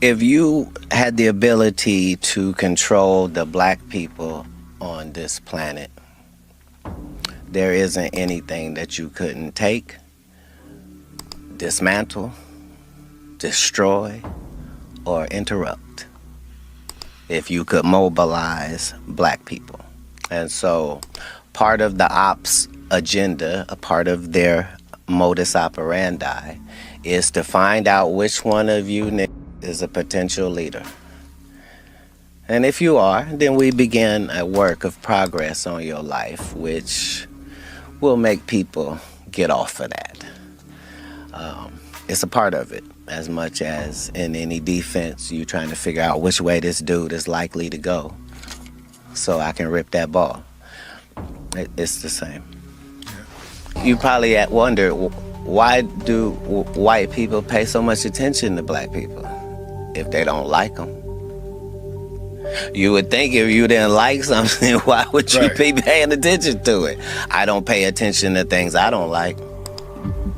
If you had the ability to control the black people on this planet, there isn't anything that you couldn't take, dismantle, destroy, or interrupt if you could mobilize black people. And so part of the ops agenda, a part of their modus operandi, is to find out which one of you is a potential leader. And if you are, then we begin a work of progress on your life, which will make people get off of that. It's a part of it, as much as in any defense, you trying to figure out which way this dude is likely to go so I can rip that ball. It's the same. You probably wonder, why do white people pay so much attention to black people if they don't like them? You would think if you didn't like something, why would you be paying attention to it? I don't pay attention to things I don't like.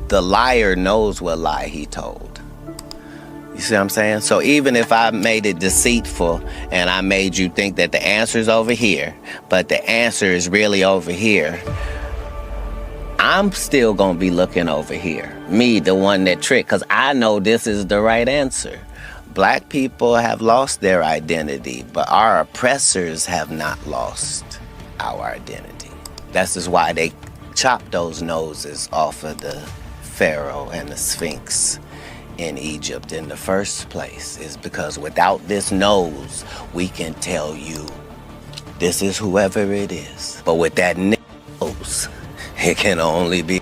The liar knows what lie he told. You see what I'm saying? So even if I made it deceitful and I made you think that the answer's over here, but the answer is really over here, I'm still gonna be looking over here. Me, the one that tricked, because I know this is the right answer. Black people have lost their identity, but our oppressors have not lost our identity. That's just why they chopped those noses off of the Pharaoh and the Sphinx in Egypt in the first place, is because without this nose, we can tell you this is whoever it is. But with that nose, it can only be.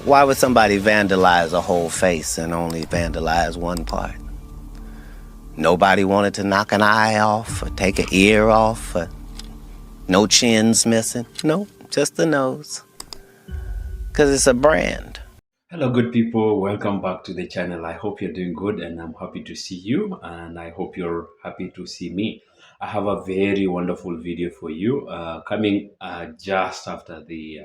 Why would somebody vandalize a whole face and only vandalize one part? Nobody wanted to knock an eye off or take an ear off or no chins missing. No, just the nose. Because it's a brand. Hello, good people. Welcome back to the channel. I hope you're doing good and I'm happy to see you, and I hope you're happy to see me. I have a very wonderful video for you coming just after the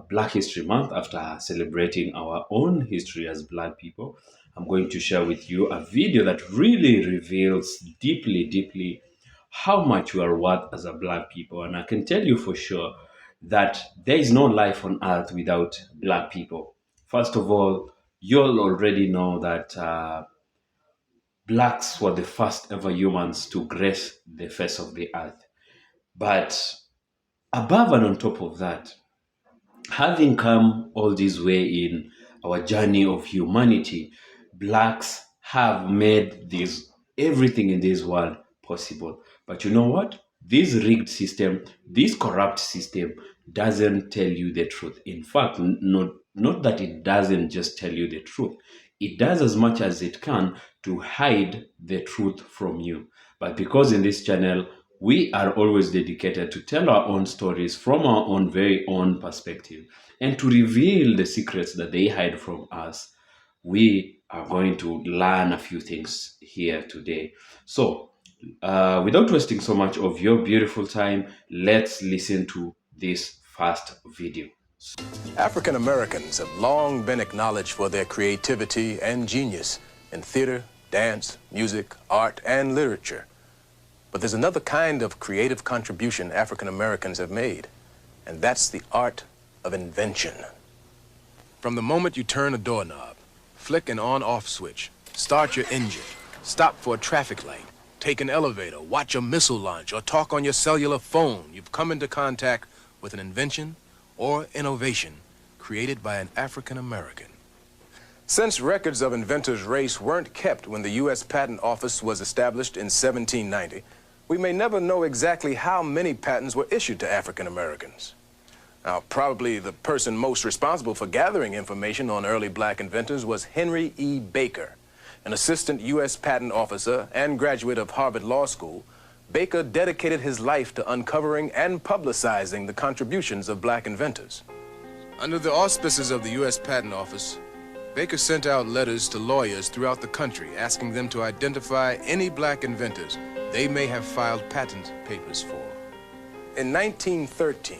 Black History Month, after celebrating our own history as Black people. I'm going to share with you a video that really reveals deeply how much we are worth as a Black people. And I can tell you for sure that there is no life on earth without Black people. First of all, you'll already know that Blacks were the first ever humans to grace the face of the earth. But above and on top of that, having come all this way in our journey of humanity, Blacks have made this everything in this world possible. But you know what? This rigged system, this corrupt system doesn't tell you the truth. In fact, not that it doesn't just tell you the truth. It does as much as it can to hide the truth from you. But because in this channel, we are always dedicated to tell our own stories from our own very own perspective and to reveal the secrets that they hide from us, we are going to learn a few things here today. So without wasting so much of your beautiful time, let's listen to this first video. African Americans have long been acknowledged for their creativity and genius in theater, dance, music, art, and literature. But there's another kind of creative contribution African Americans have made, and that's the art of invention. From the moment you turn a doorknob, flick an on-off switch, start your engine, stop for a traffic light, take an elevator, watch a missile launch, or talk on your cellular phone, you've come into contact with an invention or innovation created by an African American. Since records of inventors' race weren't kept when the U.S. Patent Office was established in 1790, we may never know exactly how many patents were issued to African Americans. Now, probably the person most responsible for gathering information on early Black inventors was Henry E. Baker, an assistant U.S. patent officer and graduate of Harvard Law School. Baker dedicated his life to uncovering and publicizing the contributions of Black inventors. Under the auspices of the U.S. Patent Office, Baker sent out letters to lawyers throughout the country asking them to identify any Black inventors they may have filed patent papers for. In 1913,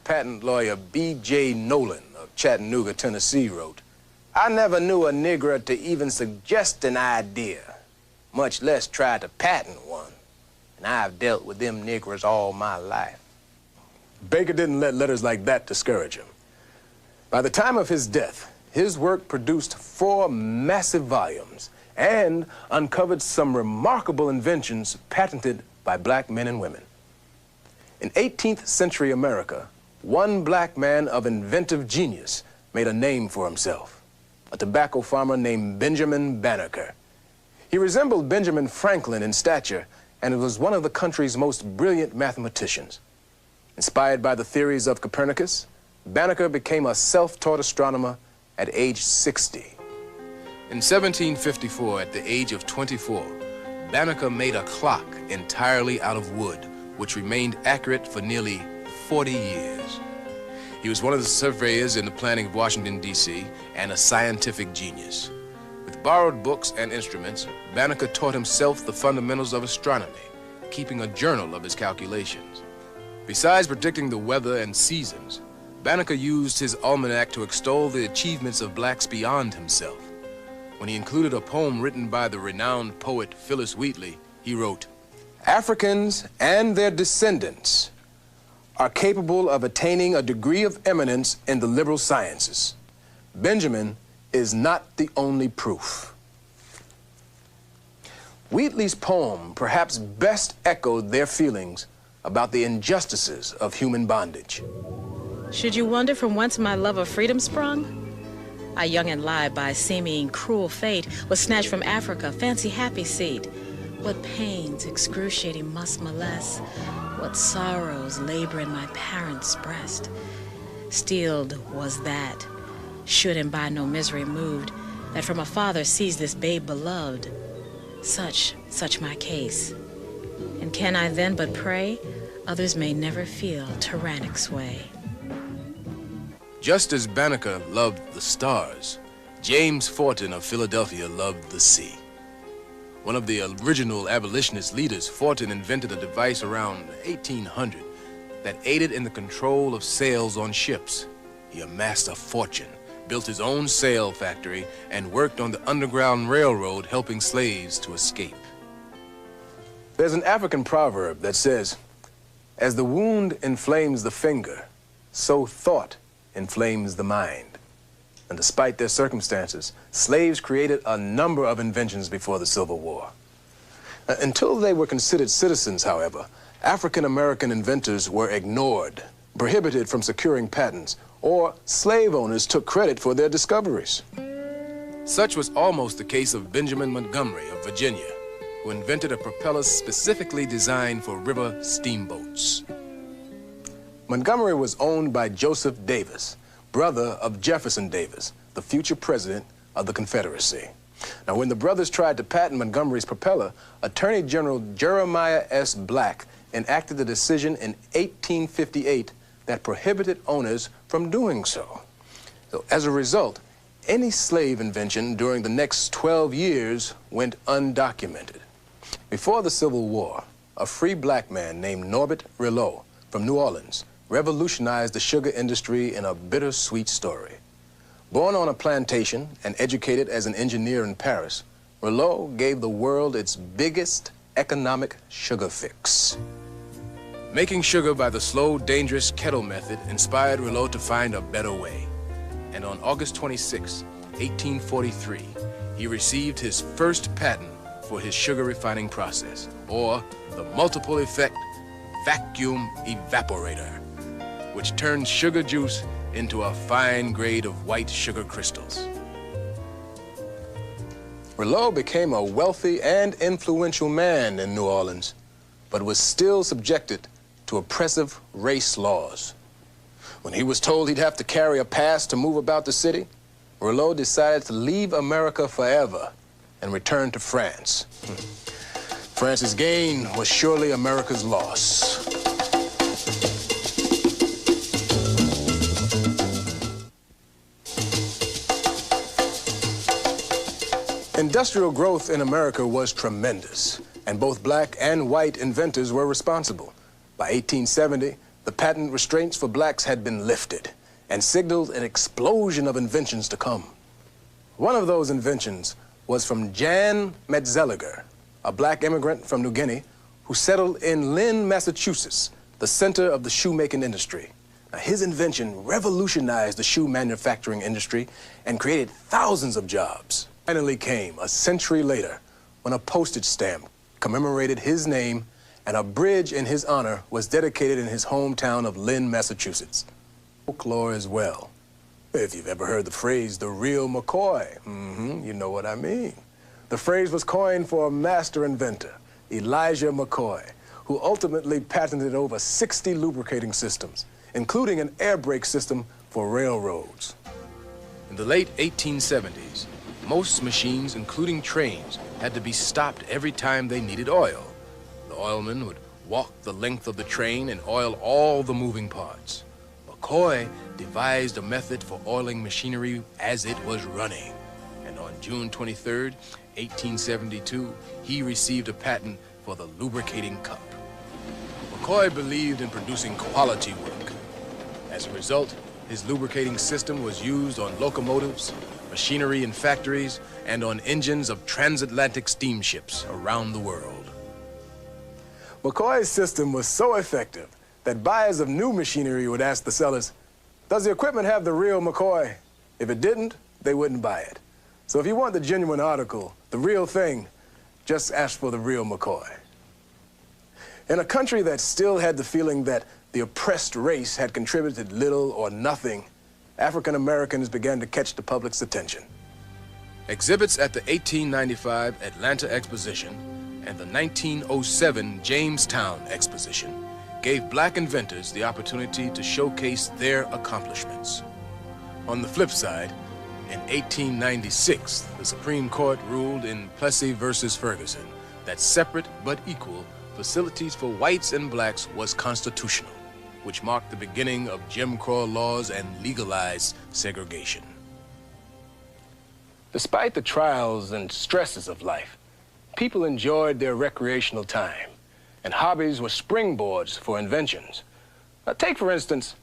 patent lawyer B.J. Nolan of Chattanooga, Tennessee wrote, I never knew a Negro to even suggest an idea, much less try to patent one. And I've dealt with them Negroes all my life. Baker didn't let letters like that discourage him. By the time of his death, his work produced 4 massive volumes and uncovered some remarkable inventions patented by black men and women. In 18th century America, one black man of inventive genius made a name for himself, a tobacco farmer named Benjamin Banneker. He resembled Benjamin Franklin in stature and was one of the country's most brilliant mathematicians. Inspired by the theories of Copernicus, Banneker became a self-taught astronomer at age 60. In 1754, at the age of 24, Banneker made a clock entirely out of wood, which remained accurate for nearly 40 years. He was one of the surveyors in the planning of Washington, D.C., and a scientific genius. With borrowed books and instruments, Banneker taught himself the fundamentals of astronomy, keeping a journal of his calculations. Besides predicting the weather and seasons, Banneker used his almanac to extol the achievements of blacks beyond himself. When he included a poem written by the renowned poet Phillis Wheatley, he wrote, "Africans and their descendants are capable of attaining a degree of eminence in the liberal sciences. Benjamin is not the only proof." Wheatley's poem perhaps best echoed their feelings about the injustices of human bondage. Should you wonder from whence my love of freedom sprung? I young and lied by seeming cruel fate was snatched from Africa, fancy happy seat. What pains excruciating must molest, what sorrows labor in my parents' breast. Steeled was that, should and by no misery moved, that from a father sees this babe beloved. Such my case. And can I then but pray, others may never feel tyrannic sway. Just as Banneker loved the stars, James Forten of Philadelphia loved the sea. One of the original abolitionist leaders, Forten invented a device around 1800 that aided in the control of sails on ships. He amassed a fortune, built his own sail factory, and worked on the Underground Railroad helping slaves to escape. There's an African proverb that says, "As the wound inflames the finger, so thought inflames the mind." And despite their circumstances, slaves created a number of inventions before the Civil War. Until they were considered citizens, however, African-American inventors were ignored, prohibited from securing patents, or slave owners took credit for their discoveries. Such was almost the case of Benjamin Montgomery of Virginia, who invented a propeller specifically designed for river steamboats. Montgomery was owned by Joseph Davis, brother of Jefferson Davis, the future president of the Confederacy. Now, when the brothers tried to patent Montgomery's propeller, Attorney General Jeremiah S. Black enacted a decision in 1858 that prohibited owners from doing so. So, as a result, any slave invention during the next 12 years went undocumented. Before the Civil War, a free black man named Norbert Rilot from New Orleans revolutionized the sugar industry in a bittersweet story. Born on a plantation and educated as an engineer in Paris, Rilot gave the world its biggest economic sugar fix. Making sugar by the slow, dangerous kettle method inspired Rilot to find a better way. And on August 26, 1843, he received his first patent for his sugar refining process, or the multiple effect vacuum evaporator, which turns sugar juice into a fine grade of white sugar crystals. Rilot became a wealthy and influential man in New Orleans, but was still subjected to oppressive race laws. When he was told he'd have to carry a pass to move about the city, Rilot decided to leave America forever and return to France. France's gain was surely America's loss. Industrial growth in America was tremendous, and both black and white inventors were responsible. By 1870, the patent restraints for blacks had been lifted and signaled an explosion of inventions to come. One of those inventions was from Jan Metzeliger, a black immigrant from New Guinea who settled in Lynn, Massachusetts, the center of the shoemaking industry. Now, his invention revolutionized the shoe manufacturing industry and created thousands of jobs. Finally came a century later when a postage stamp commemorated his name and a bridge in his honor was dedicated in his hometown of Lynn, Massachusetts. Folklore as well. If you've ever heard the phrase, the real McCoy, you know what I mean. The phrase was coined for a master inventor, Elijah McCoy, who ultimately patented over 60 lubricating systems, including an air brake system for railroads. In the late 1870s, most machines, including trains, had to be stopped every time they needed oil. The oilman would walk the length of the train and oil all the moving parts. McCoy devised a method for oiling machinery as it was running. And on June 23, 1872, he received a patent for the lubricating cup. McCoy believed in producing quality work. As a result, his lubricating system was used on locomotives, machinery in factories, and on engines of transatlantic steamships around the world. McCoy's system was so effective that buyers of new machinery would ask the sellers, "Does the equipment have the real McCoy?" If it didn't, they wouldn't buy it. So if you want the genuine article, the real thing, just ask for the real McCoy. In a country that still had the feeling that the oppressed race had contributed little or nothing, African Americans began to catch the public's attention. Exhibits at the 1895 Atlanta Exposition and the 1907 Jamestown Exposition gave black inventors the opportunity to showcase their accomplishments. On the flip side, in 1896, the Supreme Court ruled in Plessy versus Ferguson that separate but equal facilities for whites and blacks was constitutional, which marked the beginning of Jim Crow laws and legalized segregation. Despite the trials and stresses of life, people enjoyed their recreational time, and hobbies were springboards for inventions. Now, take, for instance,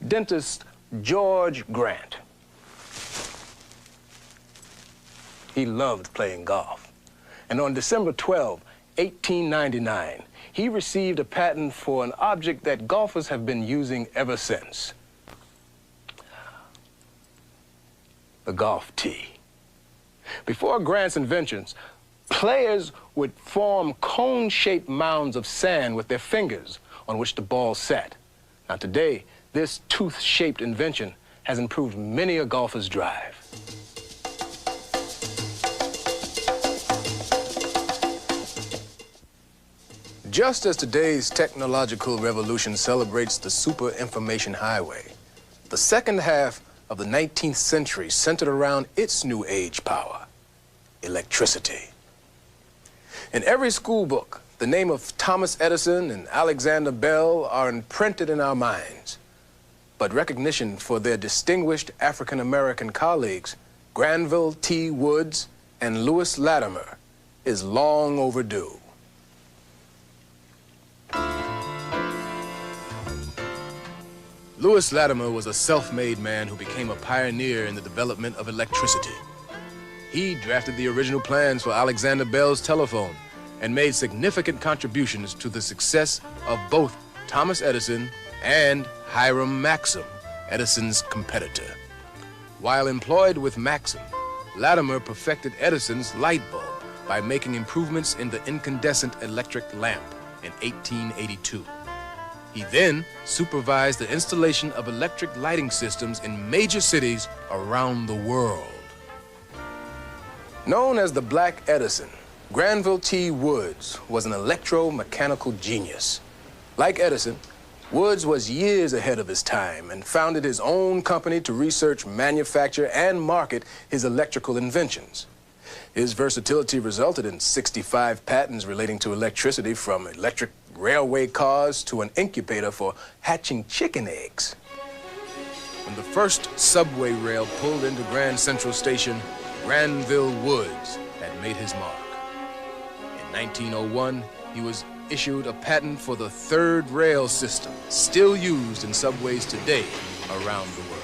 dentist George Grant. He loved playing golf. And on December 12, 1899, he received a patent for an object that golfers have been using ever since. The golf tee. Before Grant's inventions, players would form cone-shaped mounds of sand with their fingers on which the ball sat. Now today, this tooth-shaped invention has improved many a golfer's drive. Just as today's technological revolution celebrates the super information highway, the second half of the 19th century centered around its new age power, electricity. In every school book, the name of Thomas Edison and Alexander Bell are imprinted in our minds. But recognition for their distinguished African-American colleagues, Granville T. Woods and Lewis Latimer, is long overdue. Lewis Latimer was a self-made man who became a pioneer in the development of electricity. He drafted the original plans for Alexander Bell's telephone and made significant contributions to the success of both Thomas Edison and Hiram Maxim, Edison's competitor. While employed with Maxim, Latimer perfected Edison's light bulb by making improvements in the incandescent electric lamp in 1882. He then supervised the installation of electric lighting systems in major cities around the world. Known as the Black Edison, Granville T. Woods was an electromechanical genius. Like Edison, Woods was years ahead of his time and founded his own company to research, manufacture, and market his electrical inventions. His versatility resulted in 65 patents relating to electricity, from electric railway cars to an incubator for hatching chicken eggs. When the first subway rail pulled into Grand Central Station, Granville Woods had made his mark. In 1901, he was issued a patent for the third rail system, still used in subways today around the world.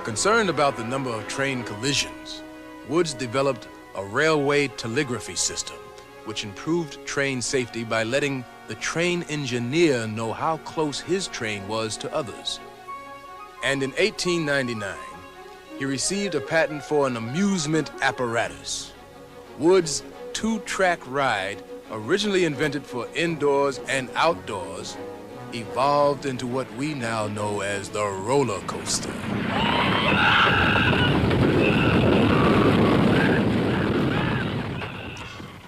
Concerned about the number of train collisions, Woods developed a railway telegraphy system, which improved train safety by letting the train engineer know how close his train was to others. And in 1899, he received a patent for an amusement apparatus. Woods' two-track ride, originally invented for indoors and outdoors, evolved into what we now know as the roller coaster.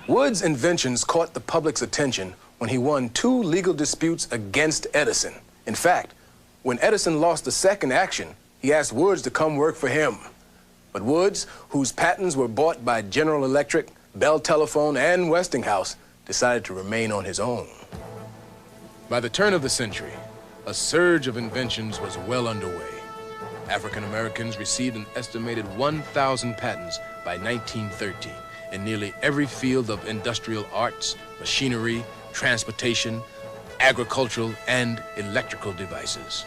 Woods' inventions caught the public's attention when he won 2 legal disputes against Edison. In fact, when Edison lost the second action, he asked Woods to come work for him. But Woods, whose patents were bought by General Electric, Bell Telephone, and Westinghouse, decided to remain on his own. By the turn of the century, a surge of inventions was well underway. African Americans received an estimated 1,000 patents by 1913 in nearly every field of industrial arts, machinery, transportation, agricultural, and electrical devices.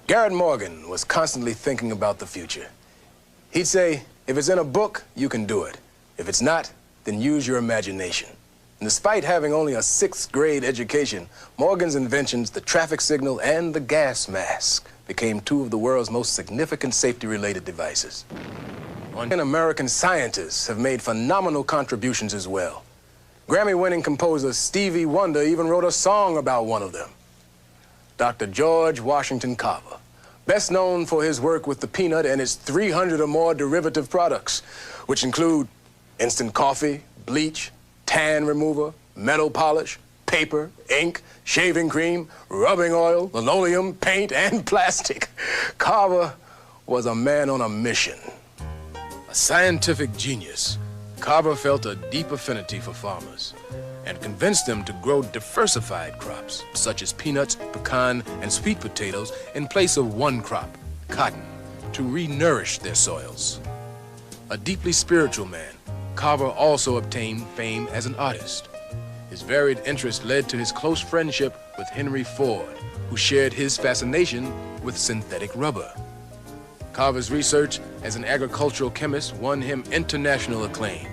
Garrett Morgan was constantly thinking about the future. He'd say, if it's in a book, you can do it. If it's not, then use your imagination. And despite having only a 6th grade education, Morgan's inventions, the traffic signal and the gas mask, became 2 of the world's most significant safety-related devices. American scientists have made phenomenal contributions as well. Grammy-winning composer Stevie Wonder even wrote a song about one of them. Dr. George Washington Carver, best known for his work with the peanut and its 300 or more derivative products, which include instant coffee, bleach, tan remover, metal polish, paper, ink, shaving cream, rubbing oil, linoleum, paint, and plastic. Carver was a man on a mission. A scientific genius, Carver felt a deep affinity for farmers and convinced them to grow diversified crops, such as peanuts, pecan, and sweet potatoes, in place of one crop, cotton, to re-nourish their soils. A deeply spiritual man, Carver also obtained fame as an artist. His varied interests led to his close friendship with Henry Ford, who shared his fascination with synthetic rubber. Carver's research as an agricultural chemist won him international acclaim.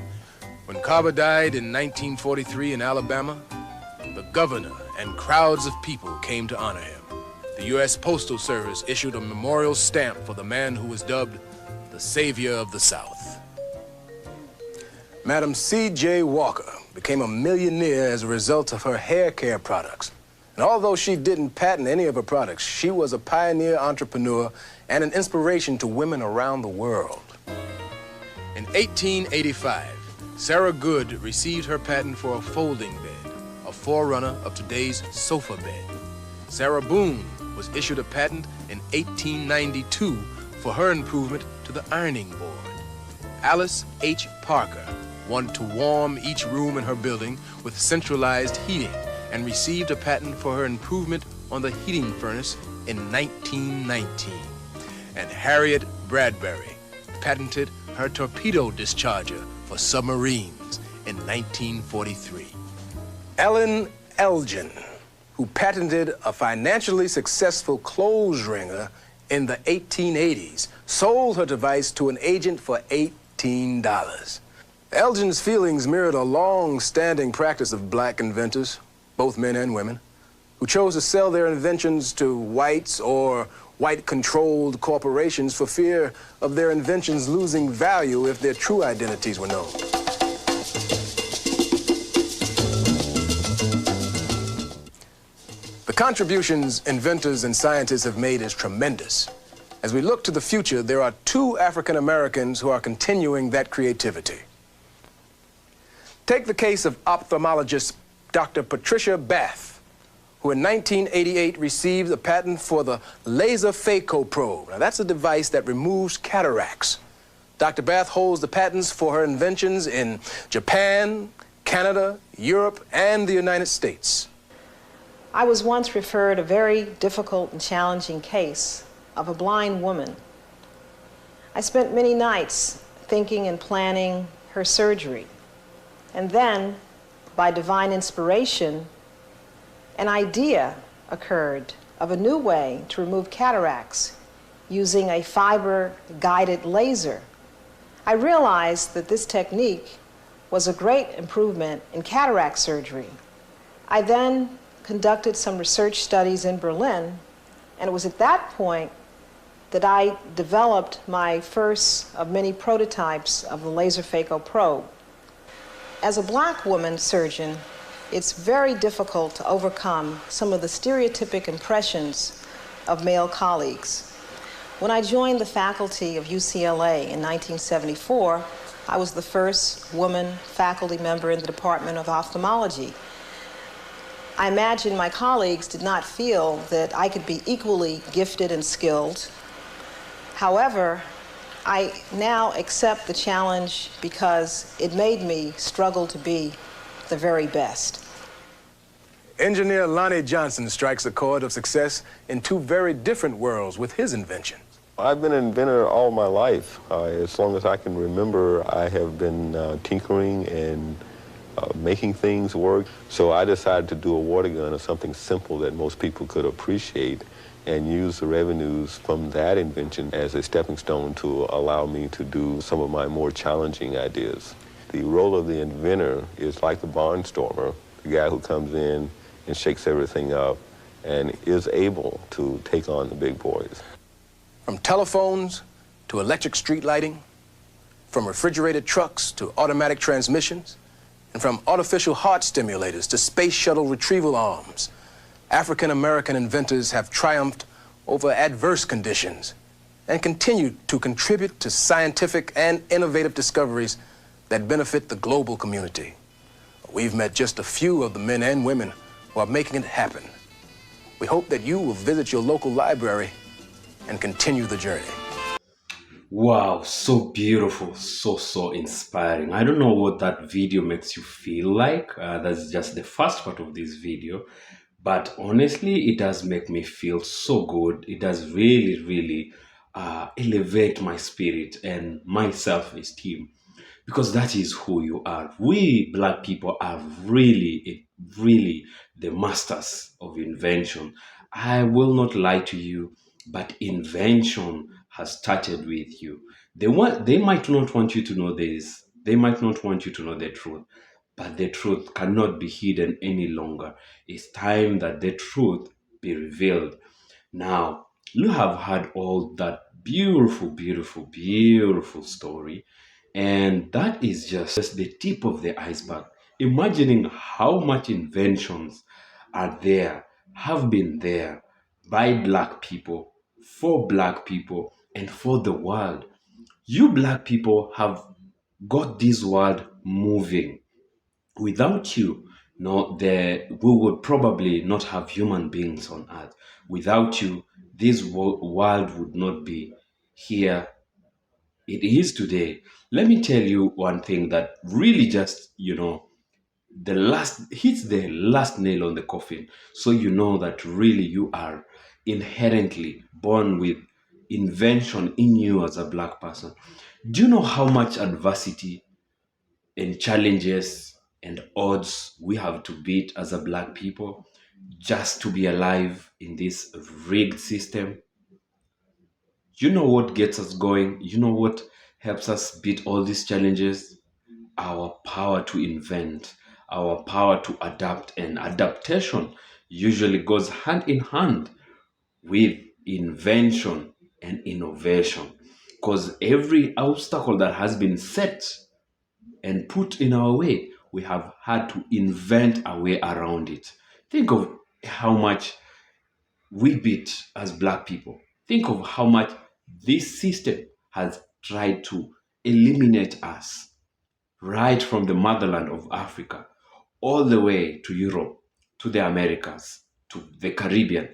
When Carver died in 1943 in Alabama, the governor and crowds of people came to honor him. The U.S. Postal Service issued a memorial stamp for the man who was dubbed the Savior of the South. Madam C.J. Walker became a millionaire as a result of her hair care products. And although she didn't patent any of her products, she was a pioneer entrepreneur and an inspiration to women around the world. In 1885, Sarah Good received her patent for a folding bed, a forerunner of today's sofa bed. Sarah Boone was issued a patent in 1892 for her improvement to the ironing board. Alice H. Parker wanted to warm each room in her building with centralized heating and received a patent for her improvement on the heating furnace in 1919. And Harriet Bradbury patented her torpedo discharger for submarines in 1943. Ellen Elgin, who patented a financially successful clothes wringer in the 1880s, sold her device to an agent for $18. Elgin's feelings mirrored a long-standing practice of black inventors, both men and women, who chose to sell their inventions to whites or white-controlled corporations for fear of their inventions losing value if their true identities were known. The contributions inventors and scientists have made is tremendous. As we look to the future, there are 2 African Americans who are continuing that creativity. Take the case of ophthalmologist Dr. Patricia Bath, who in 1988 received a patent for the laser phaco probe. Now, that's a device that removes cataracts. Dr. Bath holds the patents for her inventions in Japan, Canada, Europe, and the United States. I was once referred a very difficult and challenging case of a blind woman. I spent many nights thinking and planning her surgery. And then, by divine inspiration, an idea occurred of a new way to remove cataracts using a fiber-guided laser. I realized that this technique was a great improvement in cataract surgery. I then conducted some research studies in Berlin, and it was at that point that I developed my first of many prototypes of the laser phaco probe. As a black woman surgeon, it's very difficult to overcome some of the stereotypic impressions of male colleagues. When I joined the faculty of UCLA in 1974, I was the first woman faculty member in the Department of Ophthalmology. I imagine my colleagues did not feel that I could be equally gifted and skilled. However, I now accept the challenge because it made me struggle to be the very best. Engineer Lonnie Johnson strikes a chord of success in two very different worlds with his invention. I've been an inventor all my life. As long as I can remember, I have been tinkering and making things work. So I decided to do a water gun or something simple that most people could appreciate and use the revenues from that invention as a stepping stone to allow me to do some of my more challenging ideas. The role of the inventor is like the barnstormer, the guy who comes in and shakes everything up and is able to take on the big boys. From telephones to electric street lighting, from refrigerated trucks to automatic transmissions, and from artificial heart stimulators to space shuttle retrieval arms, African-American inventors have triumphed over adverse conditions and continue to contribute to scientific and innovative discoveries that benefit the global community. We've met just a few of the men and women who are making it happen. We hope that you will visit your local library and continue the journey. Wow, so beautiful, so inspiring. I don't know what that video makes you feel like. That's just the first part of this video. But honestly, it does make me feel so good. It does really elevate my spirit and my self-esteem, because that is who you are. We black people are really the masters of invention. I will not lie to you, but invention has started with you. They might not want you to know this. They might not want you to know the truth, but the truth cannot be hidden any longer. It's time that the truth be revealed. Now, you have heard all that beautiful story, and that is just the tip of the iceberg. Imagining how much inventions are there, have been there by black people, for black people, and for the world. You black people have got this world moving. Without you, no, we would probably not have human beings on earth. Without you, this world would not be here it is today. Let me tell you one thing that really just, hits the last nail on the coffin. So you know that really you are inherently born with invention in you as a black person. Do you know how much adversity and challenges and odds we have to beat as a black people just to be alive in this rigged system? You know what gets us going? You know what helps us beat all these challenges? Our power to invent, our power to adapt, and adaptation usually goes hand in hand with invention and innovation. Because every obstacle that has been set and put in our way, we have had to invent a way around it. Think of how much we beat as black people. Think of how much this system has tried to eliminate us, right from the motherland of Africa, all the way to Europe, to the Americas, to the Caribbean.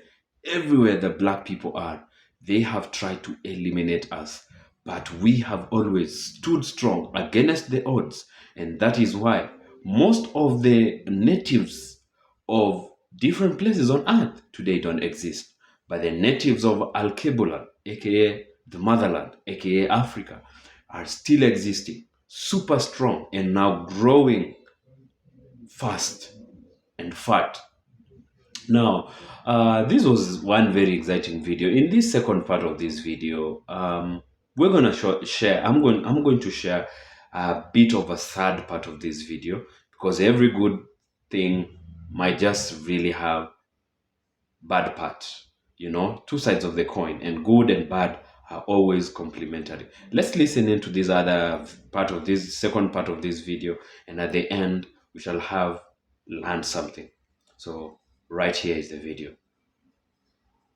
Everywhere the black people are, they have tried to eliminate us. But we have always stood strong against the odds. And that is why most of the natives of different places on earth today don't exist. But the natives of Al-Kebula, aka the motherland, aka Africa, are still existing, super strong, and now growing fast and fat. Now, this was one very exciting video. In this second part of this video, we're gonna share. I'm going to share a bit of a third part of this video, because every good thing might just really have bad part. You know, two sides of the coin, and good and bad are always complementary. Let's listen into this other part of this second part of this video, and at the end we shall have learned something. So right here is the video.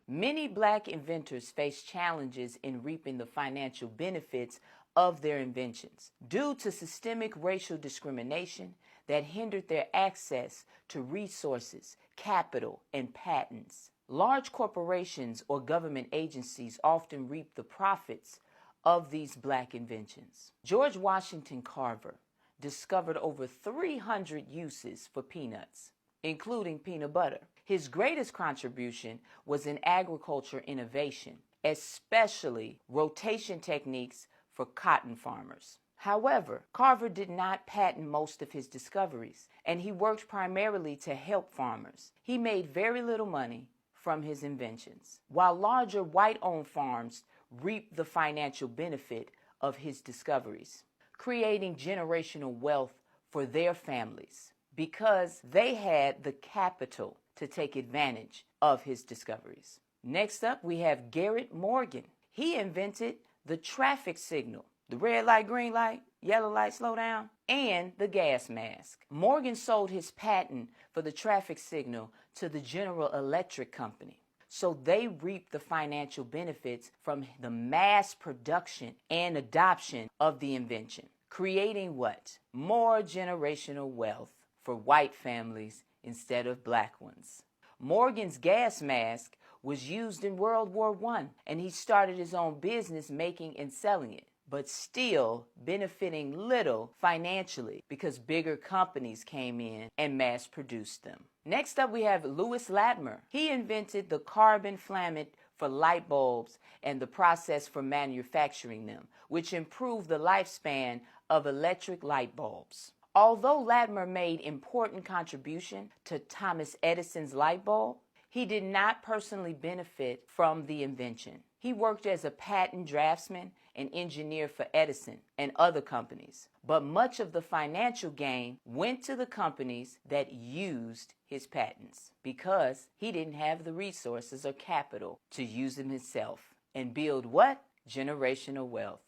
Many Black inventors face challenges in reaping the financial benefits of their inventions due to systemic racial discrimination that hindered their access to resources, capital, and patents. Large corporations or government agencies often reap the profits of these Black inventions. George Washington Carver discovered over 300 uses for peanuts, including peanut butter. His greatest contribution was in agriculture innovation, especially rotation techniques for cotton farmers. However, Carver did not patent most of his discoveries, and he worked primarily to help farmers. He made very little money from his inventions, while larger white-owned farms reaped the financial benefit of his discoveries, creating generational wealth for their families because they had the capital to take advantage of his discoveries. Next up, we have Garrett Morgan. He invented the traffic signal, the red light, green light, yellow light, slow down, and the gas mask. Morgan sold his patent for the traffic signal to the General Electric Company, so they reaped the financial benefits from the mass production and adoption of the invention, creating what? More generational wealth for white families instead of Black ones. Morgan's gas mask was used in World War I, and he started his own business making and selling it, but still benefiting little financially because bigger companies came in and mass produced them. Next up, we have Louis Latimer. He invented the carbon filament for light bulbs and the process for manufacturing them, which improved the lifespan of electric light bulbs. Although Latimer made important contribution to Thomas Edison's light bulb, he did not personally benefit from the invention. He worked as a patent draftsman and engineer for Edison and other companies, but much of the financial gain went to the companies that used his patents because he didn't have the resources or capital to use them himself and build what? Generational wealth.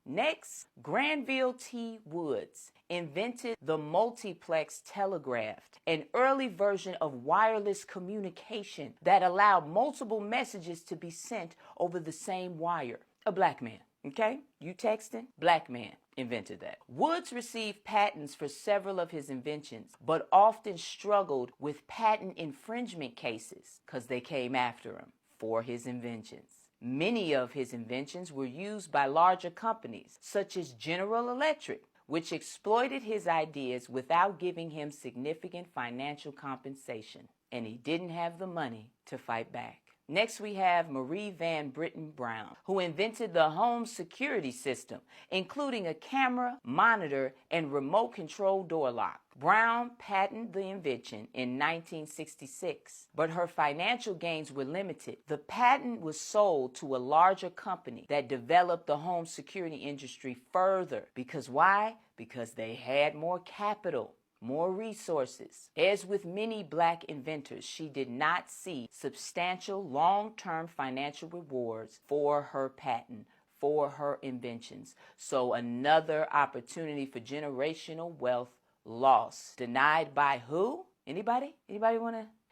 Next, Granville T. Woods invented the multiplex telegraph, an early version of wireless communication that allowed multiple messages to be sent over the same wire. A Black man, okay? You texting? Black man invented that. Woods received patents for several of his inventions, but often struggled with patent infringement cases because they came after him for his inventions. Many of his inventions were used by larger companies, such as General Electric, which exploited his ideas without giving him significant financial compensation, and he didn't have the money to fight back. Next, we have Marie Van Britten Brown, who invented the home security system, including a camera, monitor, and remote control door lock. Brown patented the invention in 1966, but her financial gains were limited. The patent was sold to a larger company that developed the home security industry further. Because why? Because they had more capital, more resources. As with many Black inventors, she did not see substantial long-term financial rewards for her patent, for her inventions. So another opportunity for generational wealth lost. Denied by who? Anybody? Anybody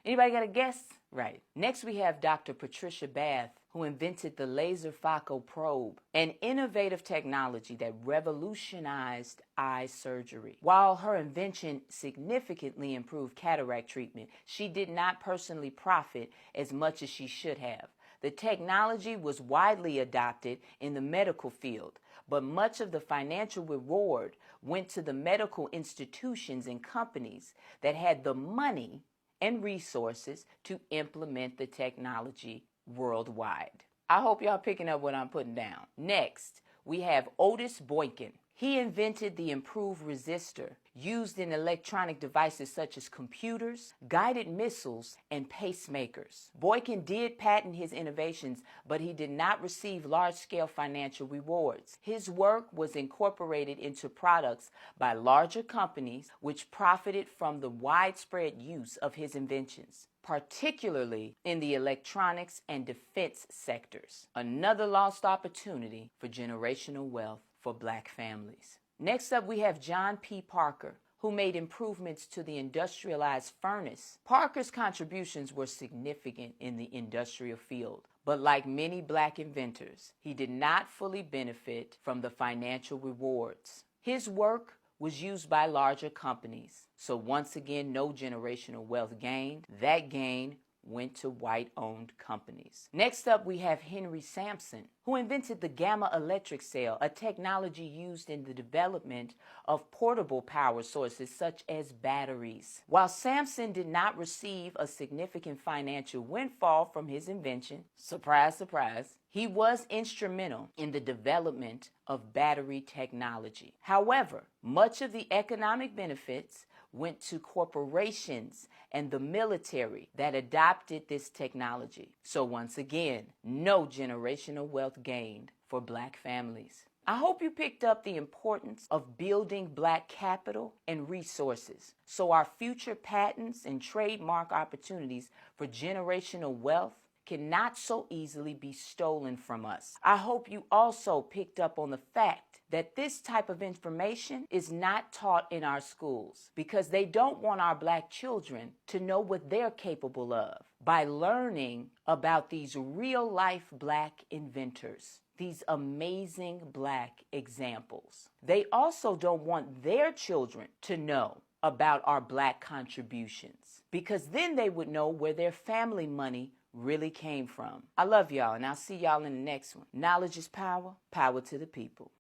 got a guess? Right. Next we have Dr. Patricia Bath, who invented the laser phaco probe, an innovative technology that revolutionized eye surgery. While her invention significantly improved cataract treatment, she did not personally profit as much as she should have. The technology was widely adopted in the medical field, but much of the financial reward went to the medical institutions and companies that had the money and resources to implement the technology worldwide. I hope y'all picking up what I'm putting down. Next, we have Otis Boykin. He invented the improved resistor used in electronic devices such as computers, guided missiles, and pacemakers. Boykin did patent his innovations, but he did not receive large-scale financial rewards. His work was incorporated into products by larger companies which profited from the widespread use of his inventions, particularly in the electronics and defense sectors. Another lost opportunity for generational wealth for Black families. Next up, we have John P. Parker, who made improvements to the industrialized furnace. Parker's contributions were significant in the industrial field, but like many Black inventors, he did not fully benefit from the financial rewards. His work was used by larger companies, so once again, no generational wealth gained. That gain went to white-owned companies. Next up, we have Henry Sampson, who invented the gamma electric cell, a technology used in the development of portable power sources such as batteries. While Sampson did not receive a significant financial windfall from his invention, surprise, surprise, he was instrumental in the development of battery technology. However, much of the economic benefits went to corporations and the military that adopted this technology. So once again, no generational wealth gained for Black families. I hope you picked up the importance of building Black capital and resources so our future patents and trademark opportunities for generational wealth cannot so easily be stolen from us. I hope you also picked up on the fact that this type of information is not taught in our schools because they don't want our Black children to know what they're capable of by learning about these real-life Black inventors, these amazing Black examples. They also don't want their children to know about our Black contributions because then they would know where their family money really came from. I love y'all, and I'll see y'all in the next one. Knowledge is power, power to the people.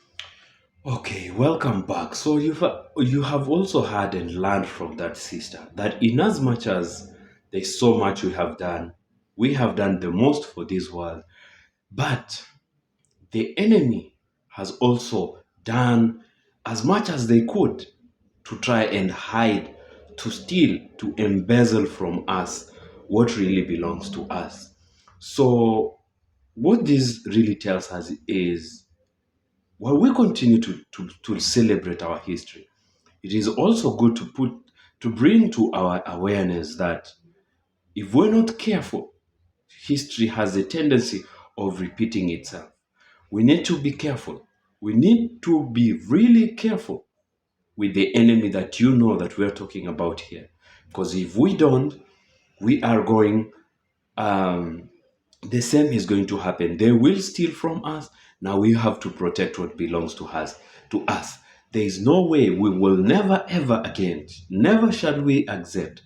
Okay, welcome back. So you have also heard and learned from that sister that in as much as there's so much we have done the most for this world, but the enemy has also done as much as they could to try and hide, to steal, to embezzle from us what really belongs to us. So what this really tells us is, while we continue to celebrate our history, it is also good to bring to our awareness that if we're not careful, history has a tendency of repeating itself. We need to be careful. We need to be really careful with the enemy that you know that we're talking about here. Because if we don't, we are going, the same is going to happen. They will steal from us. Now we have to protect what belongs to us. There is no way, we will never ever again, never shall we accept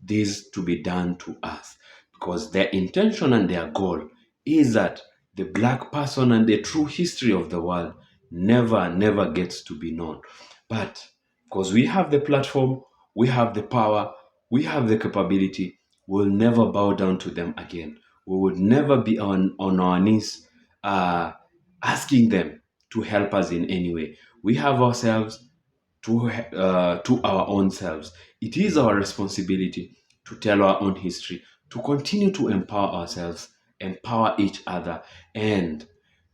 this to be done to us, because their intention and their goal is that the Black person and the true history of the world never gets to be known. But because we have the platform, we have the power, we have the capability, we'll never bow down to them again. We would never be on our knees asking them to help us in any way. We have ourselves to our own selves. It is our responsibility to tell our own history, to continue to empower ourselves, empower each other. And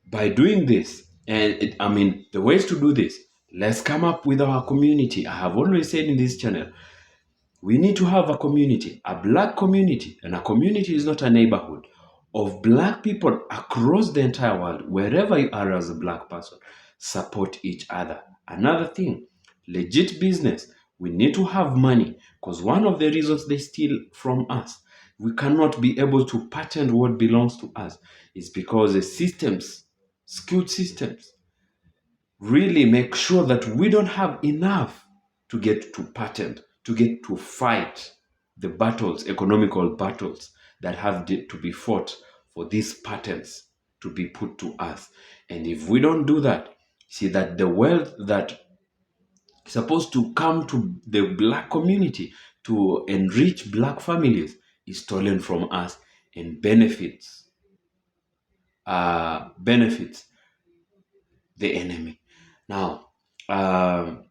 by doing this, the ways to do this, let's come up with our community. I have always said in this channel, we need to have a community, a Black community, and a community is not a neighborhood of Black people across the entire world, wherever you are as a Black person. Support each other. Another thing, legit business. We need to have money, because one of the reasons they steal from us, we cannot be able to patent what belongs to us, is because the systems, skilled systems, really make sure that we don't have enough to get to patent, to get to fight the battles, economical battles that have to be fought for these patents to be put to us. And if we don't do that, see that the wealth that is supposed to come to the Black community to enrich Black families is stolen from us and benefits the enemy. Now, um,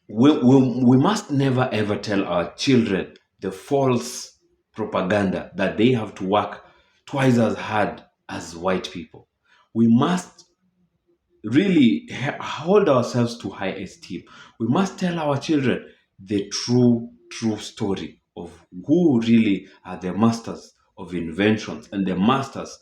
we must never ever tell our children the false propaganda that they have to work twice as hard as white people. We must really hold ourselves to high esteem. We must tell our children the true story of who really are the masters of inventions and the masters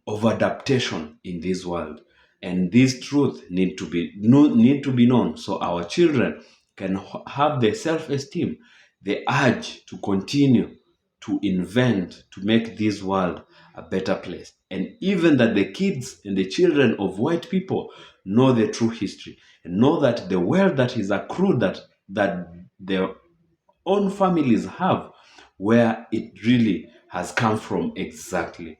of adaptation in this world. And this truth need to be known, so our children can have the self-esteem, the urge to continue to invent, to make this world a better place. And even that the kids and the children of white people know the true history and know that the wealth that is accrued, that their own families have, where it really has come from exactly.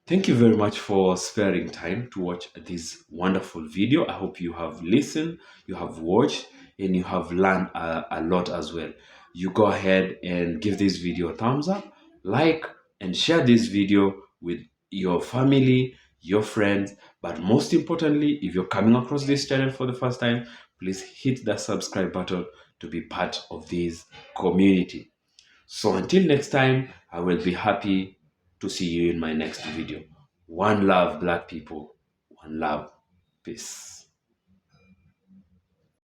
Thank you very much for sparing time to watch this wonderful video. I hope you have listened, you have watched, and you have learned a lot as well. You go ahead and give this video a thumbs up, like, and share this video with your family, your friends. But most importantly, if you're coming across this channel for the first time, please hit that subscribe button to be part of this community. So until next time, I will be happy to see you in my next video. One love, Black people. One love. Peace.